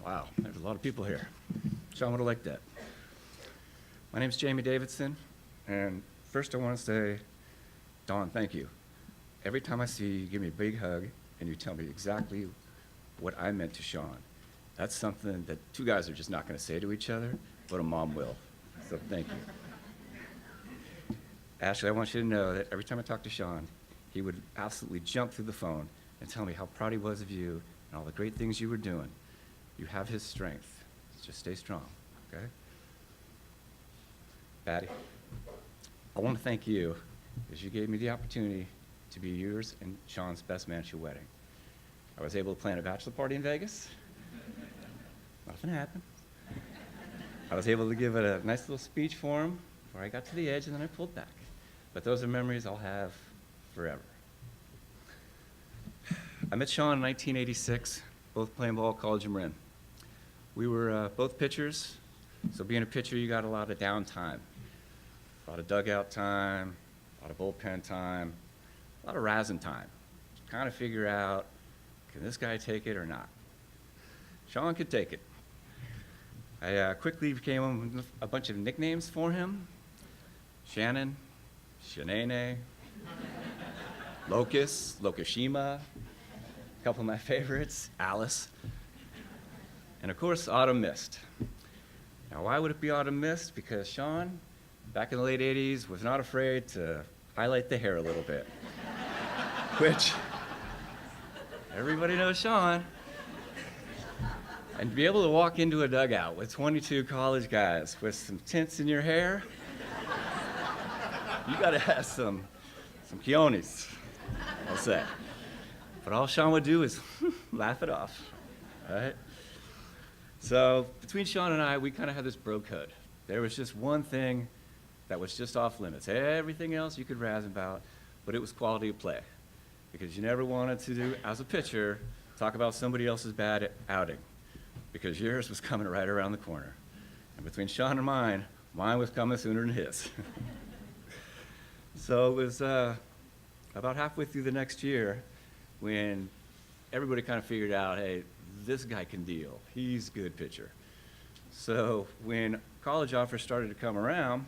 Wow, there's a lot of people here. Shawn would have liked that. My name's Jamie Davidson, and first I want to say, Dawn, thank you. Every time I see you, you give me a big hug, and you tell me exactly what I meant to Shawn. That's something that two guys are just not going to say to each other, but a mom will. So thank you. Ashley, I want you to know that every time I talk to Shawn, he would absolutely jump through the phone and tell me how proud he was of you and all the great things you were doing. You have his strength. Just stay strong, okay? Patty, I want to thank you because you gave me the opportunity to be yours and Shawn's best man at your wedding. I was able to plan a bachelor party in Vegas. Nothing happened. I was able to give it a nice little speech for him before I got to the edge, and then I pulled back. But those are memories I'll have forever. I met Shawn in 1986, both playing ball at College of Marin. We were both pitchers, so being a pitcher, you got a lot of downtime. A lot of dugout time, a lot of bullpen time, a lot of razzing time. Kind of figure out, can this guy take it or not? Shawn could take it. I quickly became a bunch of nicknames for him. Shannon, Shanene, Locus, Lokashima, a couple of my favorites, Alice, and of course, Autumn Mist. Now, why would it be Autumn Mist? Because Shawn, back in the late 80s, was not afraid to highlight the hair a little bit, which everybody knows Shawn. And to be able to walk into a dugout with 22 college guys with some tints in your hair, you gotta have some Keonis, I'll say. But all Shawn would do is laugh it off, right? So between Shawn and I, we kind of had this bro code. There was just one thing that was just off limits. Everything else you could razz about, but it was quality of play. Because you never wanted to do, as a pitcher, talk about somebody else's bad outing. Because yours was coming right around the corner. And between Shawn and mine was coming sooner than his. So it was about halfway through the next year when everybody kind of figured out, hey, this guy can deal. He's a good pitcher. So when college offers started to come around,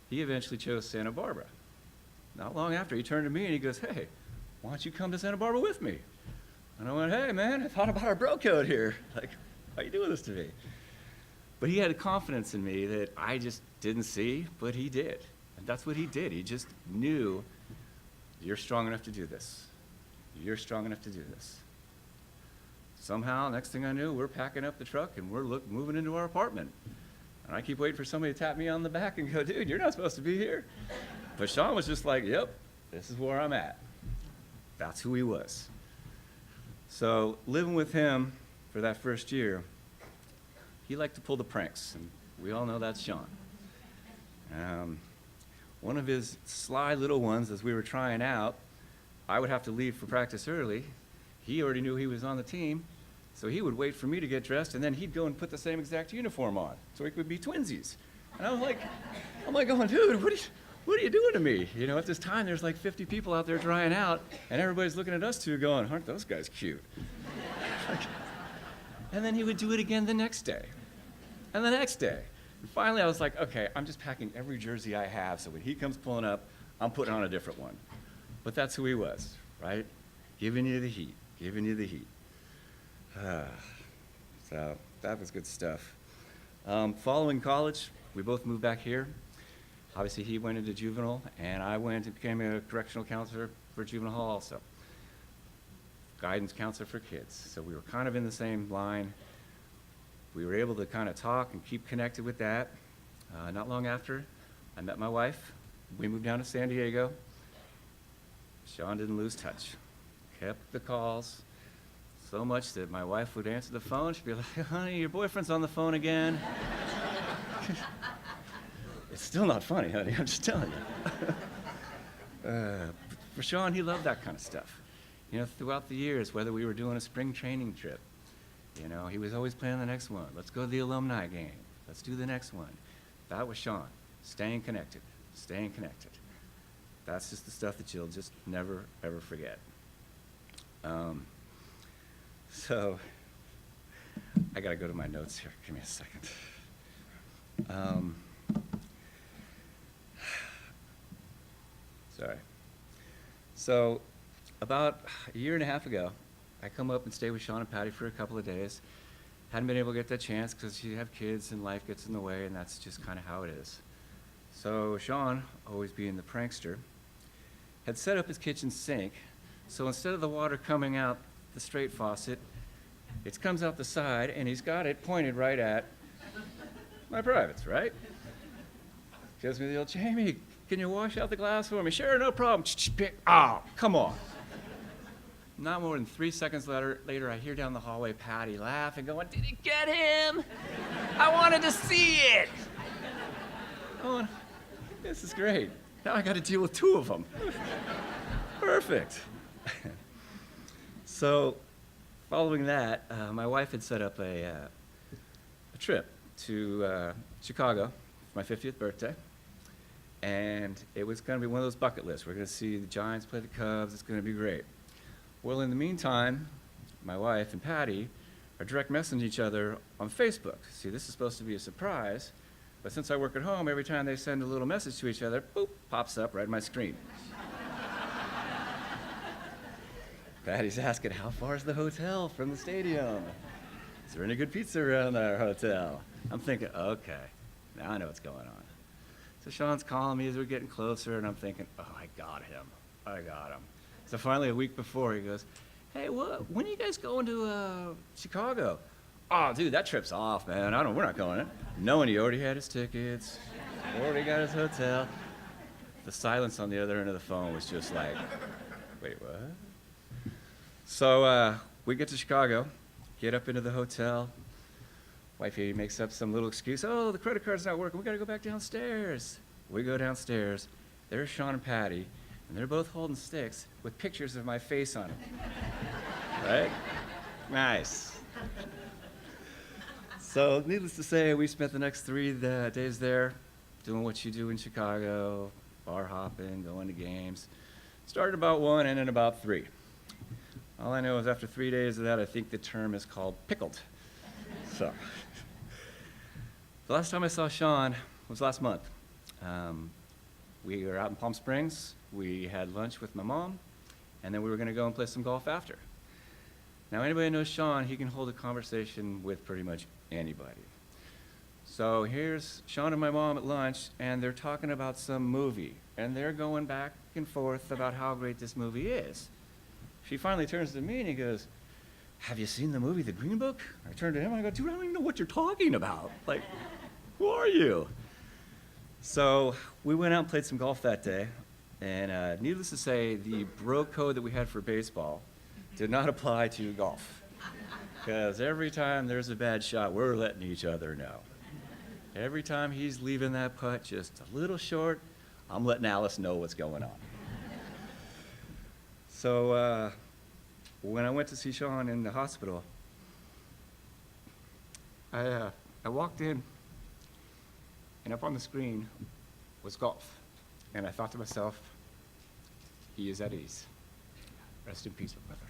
he eventually chose Santa Barbara. Not long after, he turned to me and he goes, hey, why don't you come to Santa Barbara with me? And I went, hey, man, I thought about our bro code here. Like, how you doing this to me? But he had a confidence in me that I just didn't see, but he did. And that's what he did. He just knew, you're strong enough to do this. You're strong enough to do this. Somehow, next thing I knew, we're packing up the truck and we're moving into our apartment. And I keep waiting for somebody to tap me on the back and go, dude, you're not supposed to be here. But Shawn was just like, yep, this is where I'm at. That's who he was. So living with him for that first year, he liked to pull the pranks, and we all know that's Shawn. One of his sly little ones, as we were trying out, I would have to leave for practice early. He already knew he was on the team, so he would wait for me to get dressed, and then he'd go and put the same exact uniform on, so we could be twinsies. And I'm like going, dude, what are you doing to me? You know, at this time, there's like 50 people out there drying out, and everybody's looking at us two going, aren't those guys cute? And then he would do it again the next day, and the next day. And finally, I was like, okay, I'm just packing every jersey I have, so when he comes pulling up, I'm putting on a different one. But that's who he was, right? Giving you the heat, giving you the heat. So that was good stuff. Following college, we both moved back here. Obviously, he went into juvenile, and I went and became a correctional counselor for juvenile hall also. Guidance counselor for kids. So we were kind of in the same line. We were able to kind of talk and keep connected with that. Not long after, I met my wife. We moved down to San Diego. Shawn didn't lose touch. Kept the calls so much that my wife would answer the phone. She'd be like, honey, your boyfriend's on the phone again. It's still not funny, honey, I'm just telling you. For Shawn, he loved that kind of stuff. You know, throughout the years, whether we were doing a spring training trip, you know, he was always planning the next one. Let's go to the alumni game. Let's do the next one. That was Shawn, staying connected, staying connected. That's just the stuff that you'll just never, ever forget. So I gotta go to my notes here. Give me a second. Sorry. So, about a year and a half ago, I come up and stay with Shawn and Patty for a couple of days. Hadn't been able to get that chance because you have kids and life gets in the way, and that's just kind of how it is. So Shawn, always being the prankster, had set up his kitchen sink, so instead of the water coming out the straight faucet, it comes out the side, and he's got it pointed right at my privates, right? Gives me the old, Jamie, can you wash out the glass for me? Sure, no problem. Oh, come on. Not more than 3 seconds later, I hear down the hallway Patty laughing, going, did he get him? I wanted to see it. Oh, this is great. Now I got to deal with 2 of them. Perfect. So, following that, my wife had set up a trip to Chicago for my 50th birthday. And it was going to be one of those bucket lists. We're going to see the Giants play the Cubs. It's going to be great. Well, in the meantime, my wife and Patty are direct messaging each other on Facebook. See, this is supposed to be a surprise, but since I work at home, every time they send a little message to each other, boop, pops up right on my screen. Patty's asking, how far is the hotel from the stadium? Is there any good pizza around our hotel? I'm thinking, okay, now I know what's going on. So Shawn's calling me as we're getting closer, and I'm thinking, oh, I got him. So finally, a week before, he goes, hey, when are you guys going to Chicago? Oh, dude, that trip's off, man. We're not going. Knowing he already had his tickets, already got his hotel. The silence on the other end of the phone was just like, wait, what? So we get to Chicago, get up into the hotel. Wifey makes up some little excuse. Oh, the credit card's not working. We got to go back downstairs. We go downstairs. There's Shawn and Patty. And they're both holding sticks with pictures of my face on them. Right? Nice. So, needless to say, we spent the next 3 days there doing what you do in Chicago, bar hopping, going to games. Started about 1, ended about 3. All I know is after 3 days of that, I think the term is called pickled. So, the last time I saw Shawn was last month. We were out in Palm Springs. We had lunch with my mom, and then we were going to go and play some golf after. Now, anybody who knows Shawn, he can hold a conversation with pretty much anybody. So here's Shawn and my mom at lunch, and they're talking about some movie, and they're going back and forth about how great this movie is. She finally turns to me, and he goes, have you seen the movie The Green Book? I turn to him, and I go, dude, I don't even know what you're talking about. Like, who are you? So we went out and played some golf that day, and needless to say, the bro code that we had for baseball did not apply to golf. Because every time there's a bad shot, we're letting each other know. Every time he's leaving that putt just a little short, I'm letting Alice know what's going on. So when I went to see Shawn in the hospital, I walked in, and up on the screen was golf. And I thought to myself, he is at ease. Rest in peace, my brother.